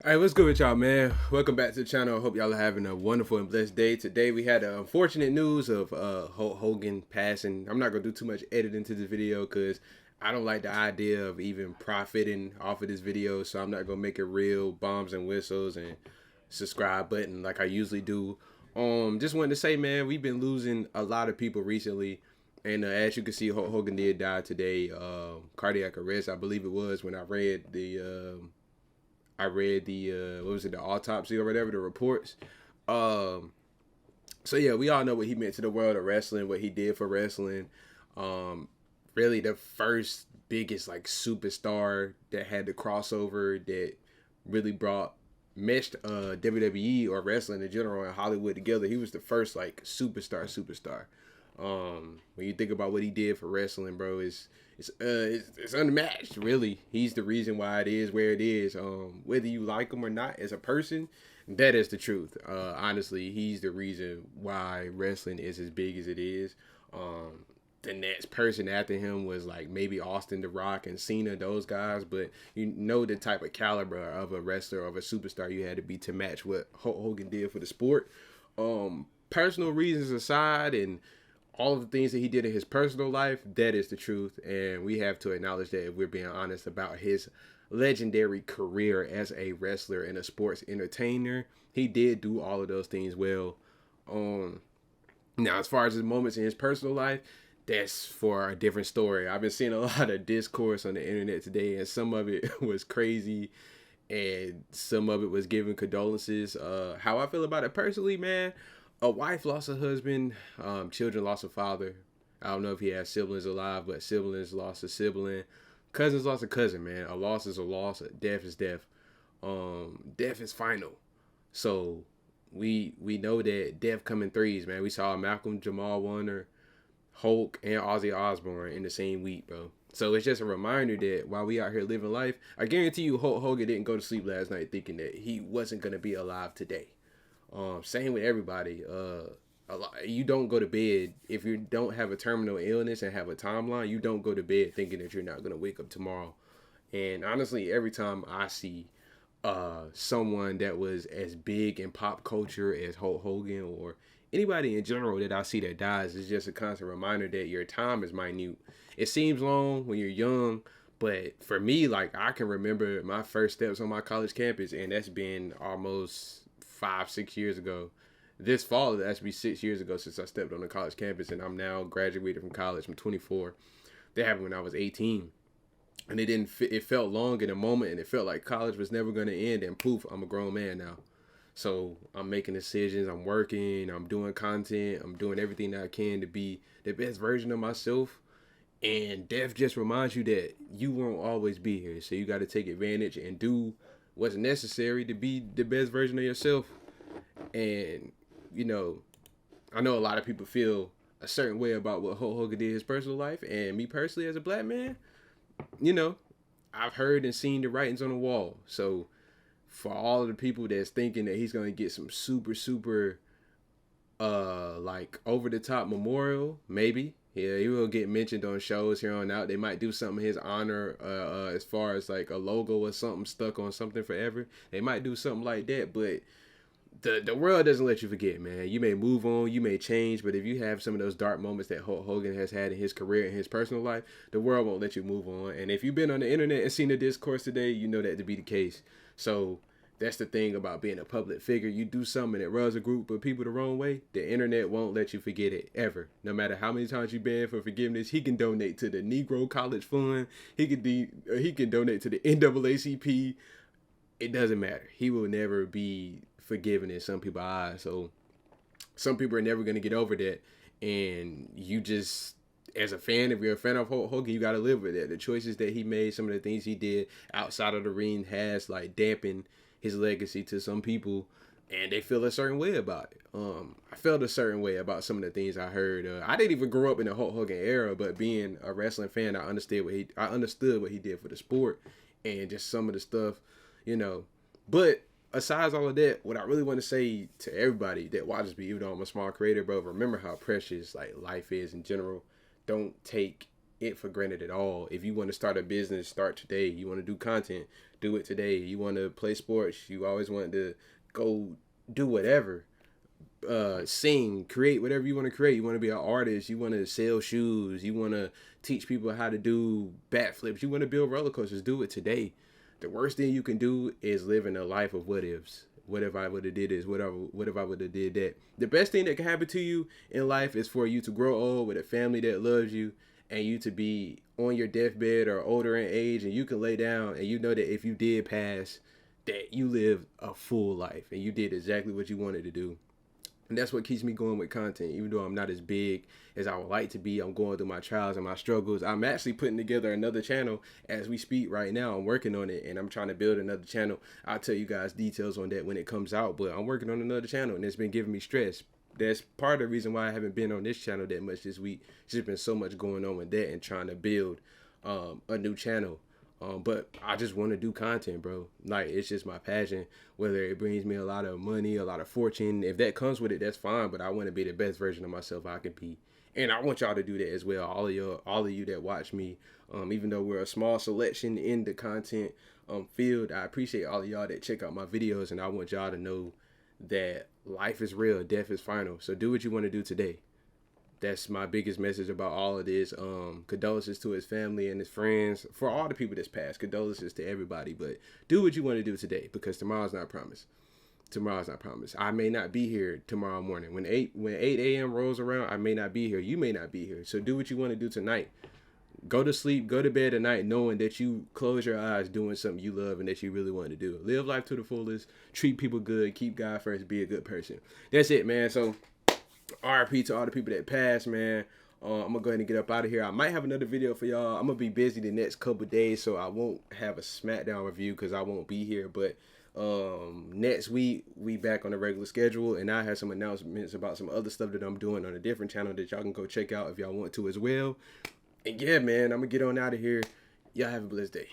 All right, what's good with y'all, man? Welcome back to the channel. I hope y'all are having a wonderful and blessed day. Today we had the unfortunate news of Hogan passing. I'm not gonna do too much editing to this video because I don't like the idea of even profiting off of this video. So I'm not gonna make it real bombs and whistles and subscribe button like I usually do. Just wanted to say, man, we've been losing a lot of people recently, and as you can see, Hogan did die today. Cardiac arrest, I believe it was when I read the what was it, the autopsy or whatever, the reports. Um, so yeah, we all know what he meant to the world of wrestling, what he did for wrestling. Um, Really the first biggest like superstar that had the crossover that really brought meshed WWE or wrestling in general and Hollywood together. He was the first like superstar. When you think about what he did for wrestling, bro, it's unmatched. Really, he's the reason why it is where it is. Whether you like him or not as a person, that is the truth. Honestly, he's the reason why wrestling is as big as it is. The next person after him was like maybe Austin, The Rock, and Cena, those guys. But you know the type of caliber of a wrestler, of a superstar you had to be to match what Hogan did for the sport. Personal reasons aside, and all of the things that he did in his personal life, that is the truth. And we have to acknowledge that if we're being honest about his legendary career as a wrestler and a sports entertainer, he did do all of those things well. Um, Now, as far as his moments in his personal life, that's for a different story. I've been seeing a lot of discourse on the internet today, and some of it was crazy, and some of it was giving condolences. How I feel about it personally, man, a wife lost a husband, children lost a father. I don't know if he has siblings alive, but siblings lost a sibling. Cousins lost a cousin, man. A loss is a loss. Death is death. Death is final. So we know that death come in threes, man. We saw Malcolm Jamal Warner, Hulk, and Ozzy Osbourne in the same week, bro. So it's just a reminder that while we out here living life, I guarantee you Hulk Hogan didn't go to sleep last night thinking that he wasn't gonna be alive today. Same with everybody. You don't go to bed if you don't have a terminal illness and have a timeline. You don't go to bed thinking that you're not gonna wake up tomorrow. And honestly, every time I see someone that was as big in pop culture as Hulk Hogan or anybody in general that I see that dies, it's just a constant reminder that your time is minute. It seems long when you're young, but for me, like I can remember my first steps on my college campus, and that's been almost 5, 6 years ago. This fall, it has to be 6 years ago since I stepped on the college campus, and I'm now graduated from college. I'm 24. That happened when I was 18, and it felt long in a moment, and it felt like college was never going to end, and poof, I'm a grown man now. So I'm making decisions, I'm working, I'm doing content, I'm doing everything that I can to be the best version of myself. And death just reminds you that you won't always be here, so you got to take advantage and do what's necessary to be the best version of yourself. And you know, I know a lot of people feel a certain way about what Hulk Hogan did in his personal life, and me personally as a black man, you know, I've heard and seen the writings on the wall. So for all of the people that's thinking that he's gonna get some super like over the top memorial, maybe. Yeah, he will get mentioned on shows here on out. They might do something in his honor, as far as like a logo or something stuck on something forever. They might do something like that, but the world doesn't let you forget, man. You may move on, you may change, but if you have some of those dark moments that Hulk Hogan has had in his career and his personal life, the world won't let you move on. And if you've been on the internet and seen the discourse today, you know that to be the case. So that's the thing about being a public figure. You do something that rubs a group of people the wrong way, the internet won't let you forget it ever. No matter how many times you beg for forgiveness, he can donate to the Negro College Fund. He can donate to the NAACP. It doesn't matter. He will never be forgiven in some people's eyes. So some people are never gonna get over that. And you just, as a fan, if you're a fan of Hulk Hogan, you gotta live with it. The choices that he made, some of the things he did outside of the ring has like dampened his legacy to some people, and they feel a certain way about it. I felt a certain way about some of the things I heard. I didn't even grow up in the Hulk Hogan era, but being a wrestling fan, I understood what he did for the sport, and just some of the stuff, you know. But aside all of that, what I really want to say to everybody that watches me, even though I'm a small creator, bro, remember how precious like life is in general. Don't take it for granted at all. If you want to start a business, start today. You want to do content, do it today. You want to play sports, you always want to go do whatever. Sing, create whatever you want to create. You want to be an artist, you want to sell shoes, you want to teach people how to do backflips, you want to build roller coasters, do it today. The worst thing you can do is live in a life of what ifs. What if I would have did this? What if I would have did that? The best thing that can happen to you in life is for you to grow old with a family that loves you, and you to be on your deathbed or older in age, and you can lay down and you know that if you did pass, that you lived a full life and you did exactly what you wanted to do. And that's what keeps me going with content. Even though I'm not as big as I would like to be, I'm going through my trials and my struggles. I'm actually putting together another channel as we speak right now. I'm working on it, and I'm trying to build another channel. I'll tell you guys details on that when it comes out, but I'm working on another channel, and it's been giving me stress. That's part of the reason why I haven't been on this channel that much this week. It's just been so much going on with that and trying to build a new channel. But I just want to do content, bro. Like, it's just my passion. Whether it brings me a lot of money, a lot of fortune, if that comes with it, that's fine. But I want to be the best version of myself I can be, and I want y'all to do that as well. All of you that watch me, even though we're a small selection in the content field, I appreciate all of y'all that check out my videos, and I want y'all to know that life is real, death is final. So do what you want to do today. That's my biggest message about all of this. Condolences to his family and his friends. For all the people that's passed, condolences to everybody. But do what you want to do today, because tomorrow's not promised. Tomorrow's not promised. I may not be here tomorrow morning. When 8 a.m. rolls around, I may not be here. You may not be here. So do what you want to do tonight. Go to sleep, go to bed at night knowing that you close your eyes doing something you love and that you really want to do. Live life to the fullest. Treat people good. Keep God first. Be a good person. That's it, man. So RIP to all the people that passed, man. I'm gonna go ahead and get up out of here. I might have another video for y'all. I'm gonna be busy the next couple days, so I won't have a SmackDown review because I won't be here. But next week we back on the regular schedule, and I have some announcements about some other stuff that I'm doing on a different channel that y'all can go check out if y'all want to as well. And yeah, man, I'm gonna get on out of here. Y'all have a blessed day.